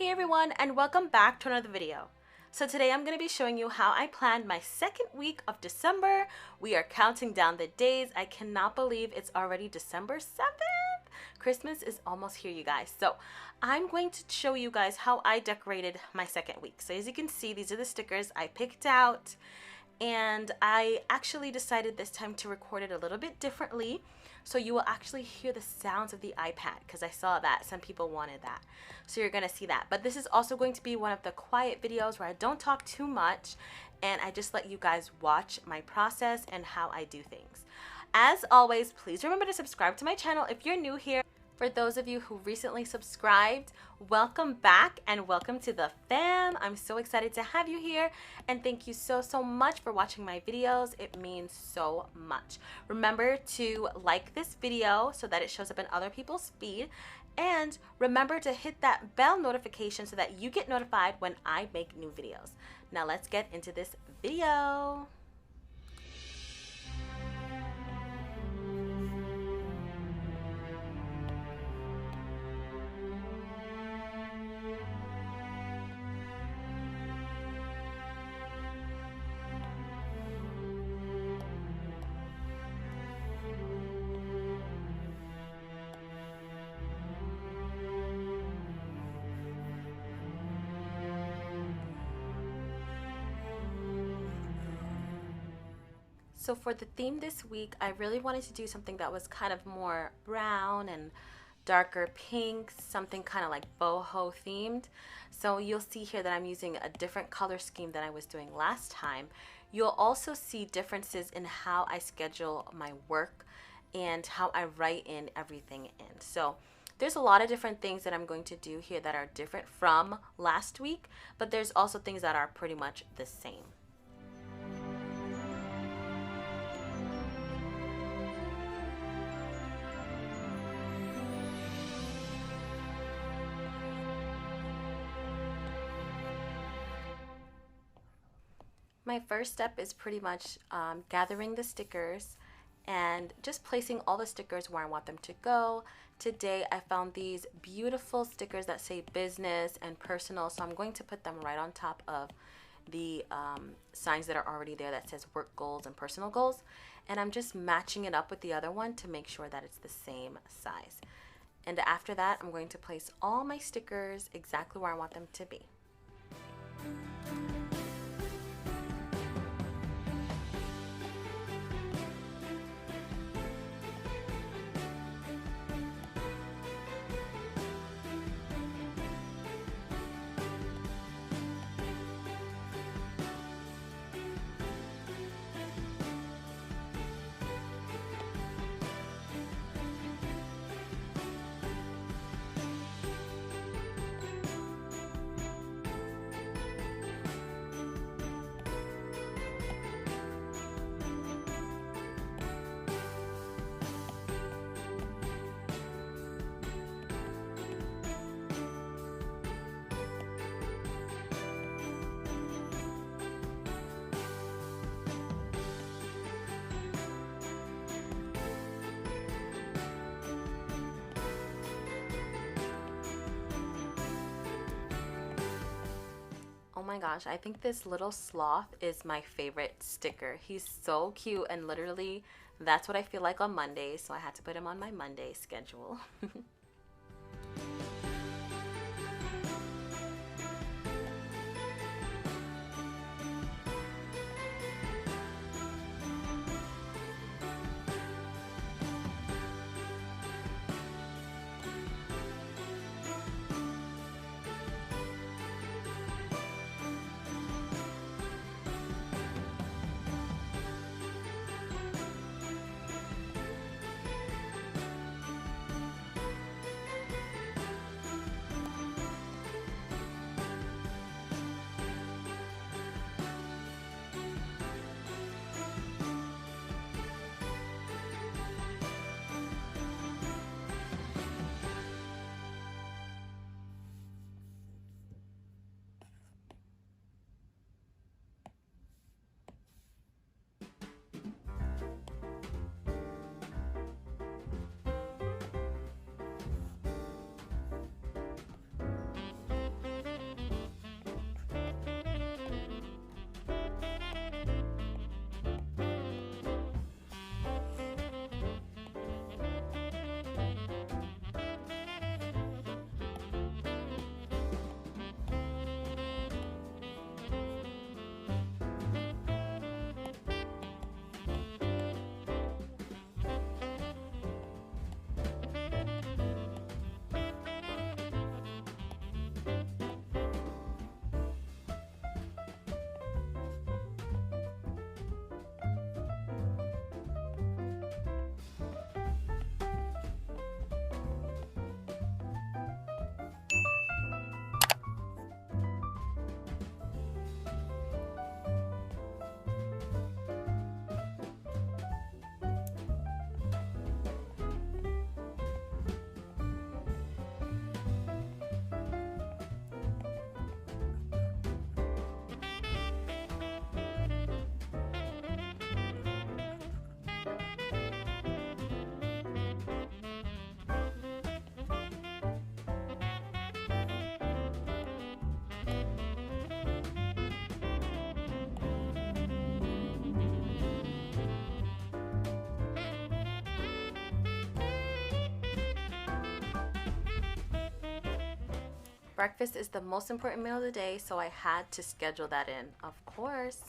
Hey everyone, and welcome back to another video. So today I'm going to be showing you how I planned my second week of December. We are counting down the days. I cannot believe it's already December 7th. Christmas is almost here, you guys. So I'm going to show you guys how I decorated my second week. So as you can see, these are the stickers I picked out. And I actually decided this time to record it a little bit differently, so you will actually hear the sounds of the iPad, because I saw that some people wanted that. So you're going to see that. But this is also going to be one of the quiet videos where I don't talk too much and I just let you guys watch my process and how I do things. As always, please remember to subscribe to my channel if you're new here. For those of you who recently subscribed, welcome back and welcome to the fam. I'm so excited to have you here, and thank you so much for watching my videos. It means so much. Remember to like this video so that it shows up in other people's feed, and remember to hit that bell notification so that you get notified when I make new videos. Now let's get into this video. So for the theme this week, I really wanted to do something that was kind of more brown and darker pink, something kind of like boho themed. So you'll see here that I'm using a different color scheme than I was doing last time. You'll also see differences in how I schedule my work and how I write in everything in. So there's a lot of different things that I'm going to do here that are different from last week, but there's also things that are pretty much the same. My first step is pretty much gathering the stickers and just placing all the stickers where I want them to go. Today I found these beautiful stickers that say business and personal, so I'm going to put them right on top of the signs that are already there that says work goals and personal goals, and I'm just matching it up with the other one to make sure that it's the same size. And after that, I'm going to place all my stickers exactly where I want them to be. Oh my gosh, I think this little sloth is my favorite sticker. He's so cute, and literally that's what I feel like on Mondays, so I had to put him on my Monday schedule. breakfast is the most important meal of the day, so I had to schedule that in, of course.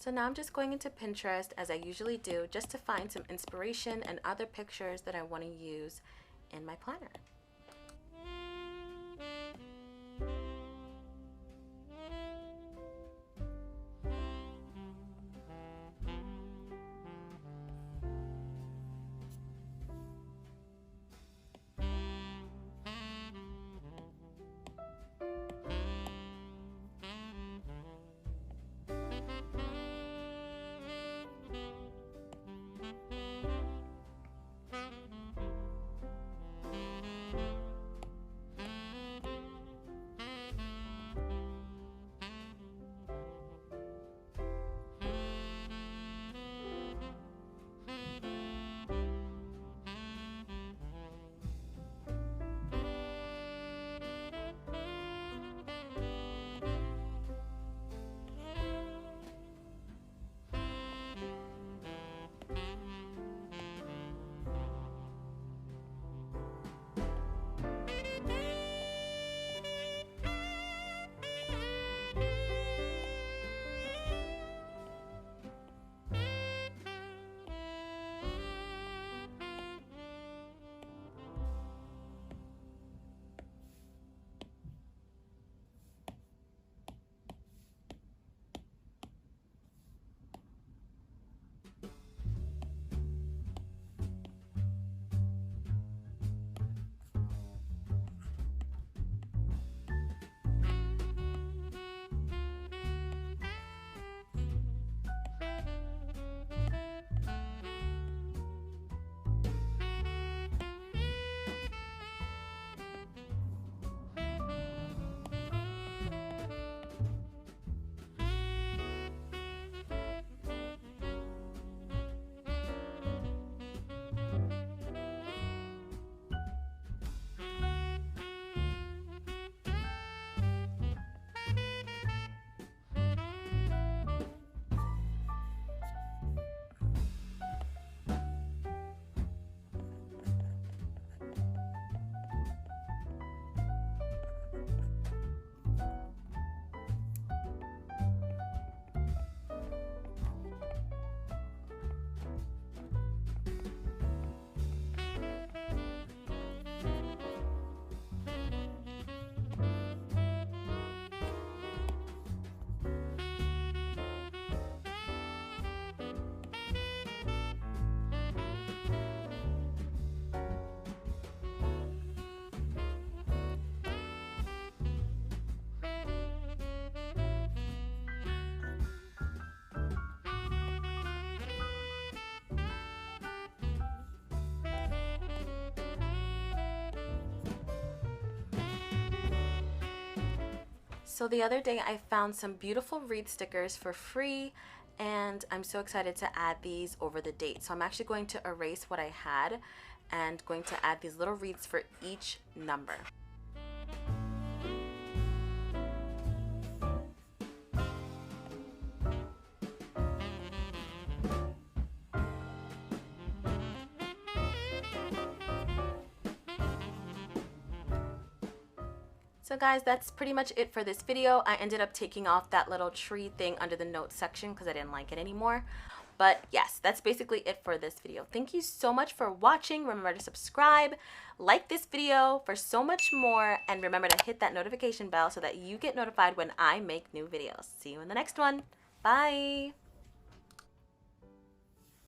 So now I'm just going into Pinterest, as I usually do, just to find some inspiration and other pictures that I want to use in my planner. So the other day I found some beautiful wreath stickers for free, and I'm so excited to add these over the date. So I'm actually going to erase what I had and going to add these little wreaths for each number. So guys, that's pretty much it for this video. I ended up taking off that little tree thing under the notes section because I didn't like it anymore. But yes, that's basically it for this video. Thank you so much for watching. Remember to subscribe, like this video for so much more, and remember to hit that notification bell so that you get notified when I make new videos. See you in the next one. Bye!